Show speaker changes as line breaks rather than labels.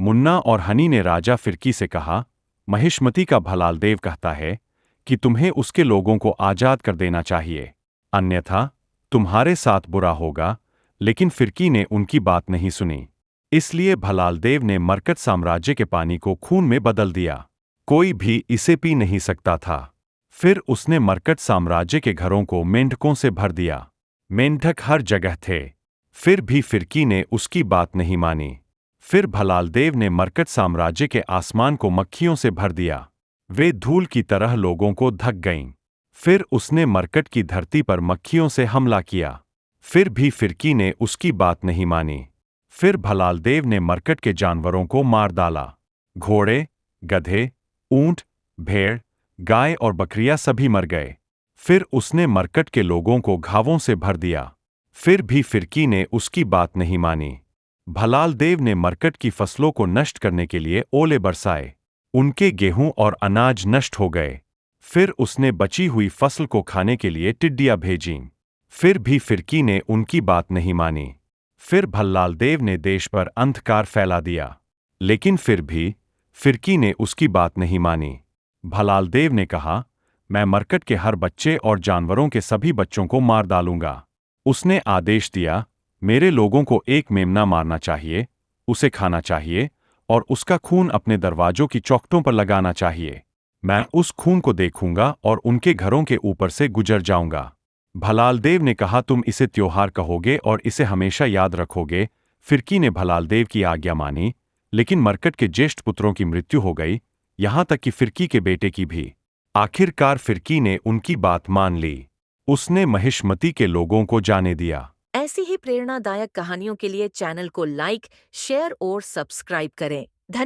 मुन्ना और हनी ने राजा फिरकी से कहा, महिष्मती का भलालदेव कहता है कि तुम्हें उसके लोगों को आजाद कर देना चाहिए, अन्यथा तुम्हारे साथ बुरा होगा। लेकिन फिरकी ने उनकी बात नहीं सुनी। इसलिए भलालदेव ने मरकट साम्राज्य के पानी को खून में बदल दिया। कोई भी इसे पी नहीं सकता था। फिर उसने मरकट साम्राज्य के घरों को मेंढकों से भर दिया। मेंढक हर जगह थे। फिर भी फिरकी ने उसकी बात नहीं मानी। फिर भलालदेव ने मरकट साम्राज्य के आसमान को मक्खियों से भर दिया। वे धूल की तरह लोगों को ढक गईं। फिर उसने मरकट की धरती पर मक्खियों से हमला किया। फिर भी फिरकी ने उसकी बात नहीं मानी। फिर भलालदेव ने मरकट के जानवरों को मार डाला। घोड़े, गधे, ऊंट, भेड़, गाय और बकरियां सभी मर गए। फिर उसने मरकट के लोगों को घावों से भर दिया। फिर भी फिरकी ने उसकी बात नहीं मानी। भलालदेव ने मरकट की फसलों को नष्ट करने के लिए ओले बरसाए। उनके गेहूं और अनाज नष्ट हो गए। फिर उसने बची हुई फसल को खाने के लिए टिड्डियां भेजीं। फिर भी फिरकी ने उनकी बात नहीं मानी। फिर भल्लालदेव ने देश पर अंधकार फैला दिया। लेकिन फिर भी फिरकी ने उसकी बात नहीं मानी। भलालदेव ने कहा, मैं मरकट के हर बच्चे और जानवरों के सभी बच्चों को मार डालूंगा। उसने आदेश दिया, मेरे लोगों को एक मेमना मारना चाहिए, उसे खाना चाहिए और उसका खून अपने दरवाजों की चौखटों पर लगाना चाहिए। मैं उस खून को देखूंगा और उनके घरों के ऊपर से गुजर जाऊंगा। भलालदेव ने कहा, तुम इसे त्योहार कहोगे और इसे हमेशा याद रखोगे। फिरकी ने भलालदेव की आज्ञा मानी, लेकिन मरकट के ज्येष्ठ पुत्रों की मृत्यु हो गई, यहां तक कि फिरकी के बेटे की भी। आखिरकार फिरकी ने उनकी बात मान ली। उसने महिष्मती के लोगों को जाने दिया।
ऐसी ही प्रेरणादायक कहानियों के लिए चैनल को लाइक, शेयर और सब्सक्राइब करें।